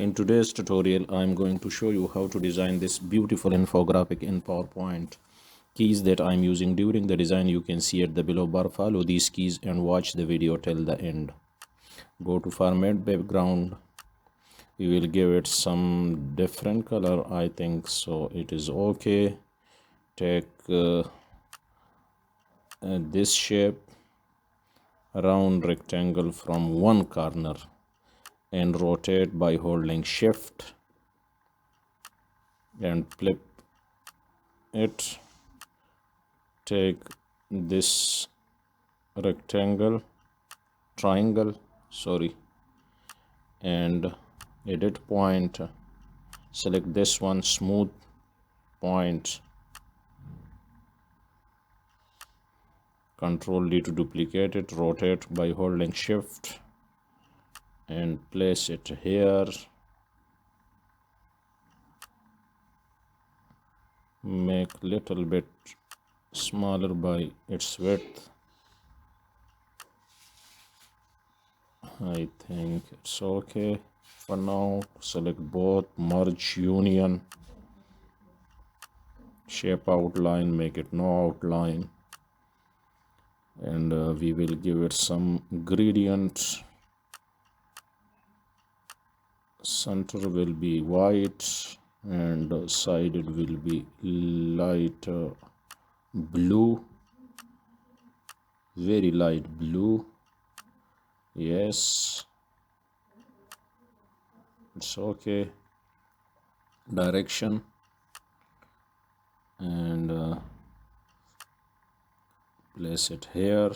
In today's tutorial, I'm going to show you how to design this beautiful infographic in PowerPoint. Keys that I'm using during the design you can see at the below bar. Follow these keys and watch the video till the end. Go to format background. We will give it some different color. I think so it is okay. Take this shape, round rectangle from one corner, and rotate by holding shift and flip it. Take this triangle, and edit point, select this one, smooth point, Ctrl D to duplicate it, rotate by holding shift and place it here. Make little bit smaller by its width. I think it's okay for now. Select both, merge union, shape outline, make it no outline, and we will give it some gradient. Center will be white and sided will be light blue, very light blue. Yes, it's okay. Direction, and place it here.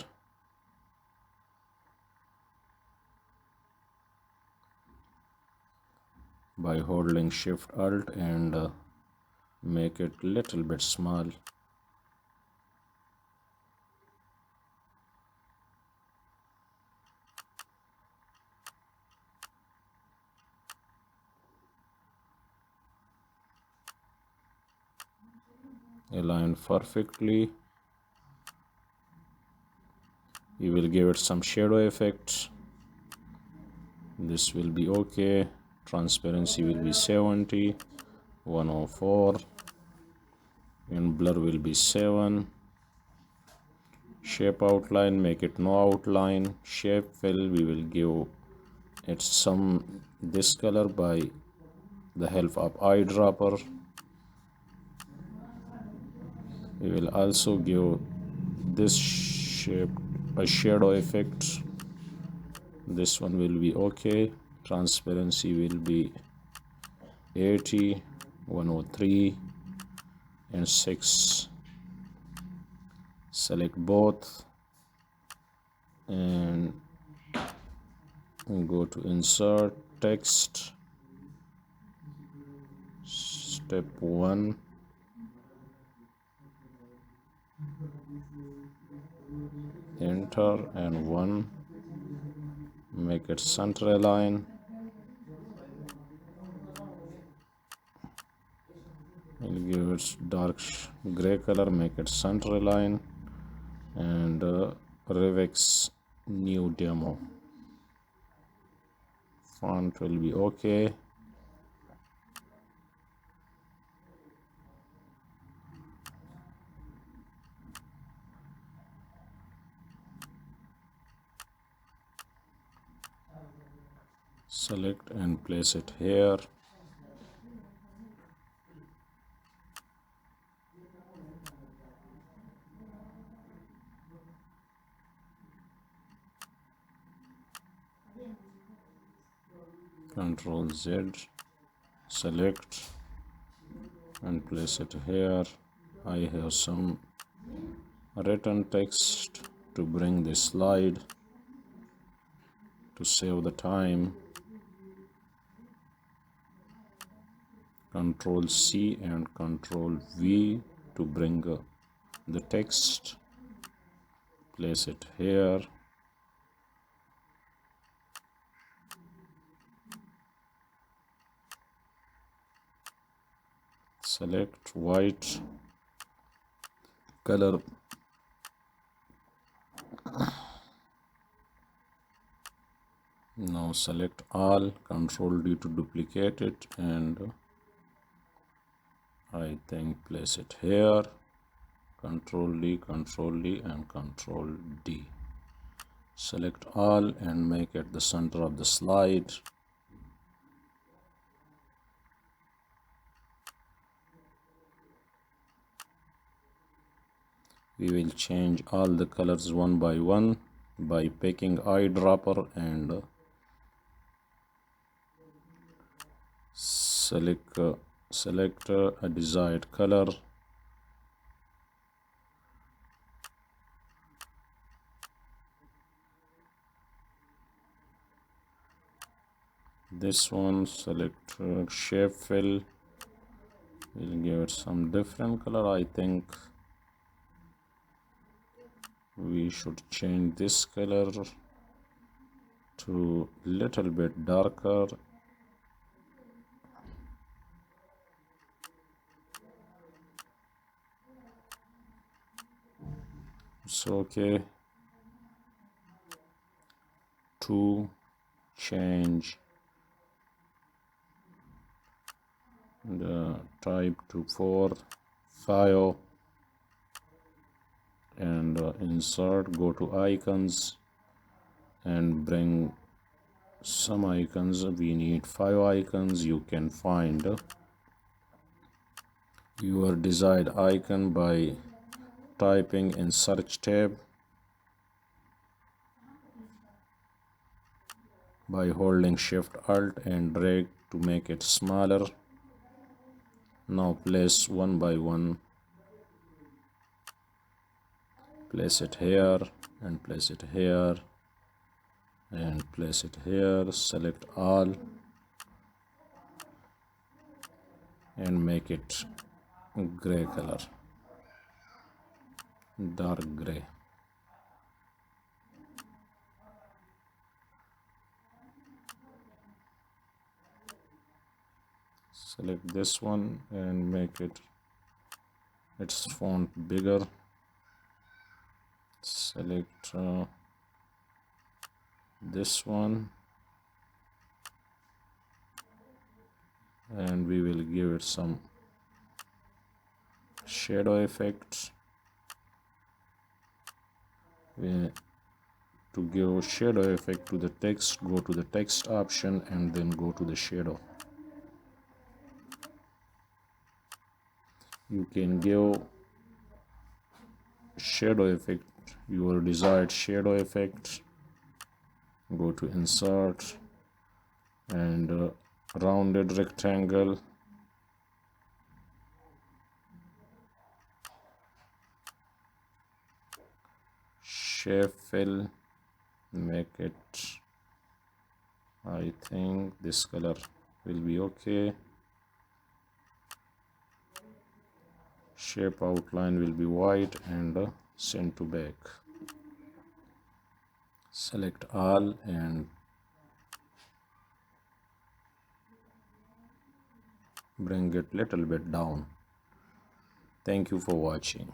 By holding shift alt and make it little bit small. Align perfectly. We will give it some shadow effects. This will be okay. Transparency will be 70, 104, and blur will be 7. Shape outline, make it no outline. Shape fill, we will give it some this color by the help of eyedropper. We will also give this shape a shadow effect. This one will be okay. Transparency will be 80, 103, and 6. Select both and go to insert text, step 1, enter, and 1. Make it center align. We'll give it dark gray color, make it center align, and Revex new demo. Font will be okay. Select and place it here. Ctrl Z, select and place it here. I have some written text to bring this slide to save the time. Ctrl C and Ctrl V to bring the text. Place it here. Select white color, Now select all, Control D to duplicate it, and I think place it here. Control D, Control D, and Control D. Select all and make it the center of the slide. We will change all the colors one by one by picking eyedropper and select a desired color. This one, select shape fill. We'll give it some different color. I think we should change this color to little bit darker. It's okay to change the type to 4 5 and insert, go to icons and bring some icons. We need 5 icons. You can find your desired icon by typing in search tab, by holding shift alt and drag to make it smaller. Now place one by one, place it here and place it here and place it here. Select all and make it gray color, dark gray. Select this one and make its font bigger. Select this one and we will give it some shadow effect. To give shadow effect to the text, go to the text option and then go to the shadow. You can give shadow effect, your desired shadow effect. Go to insert and rounded rectangle. Shape fill, make it, I think this color will be okay. Shape outline will be white and send to back. Select all and bring it little bit down. Thank you for watching.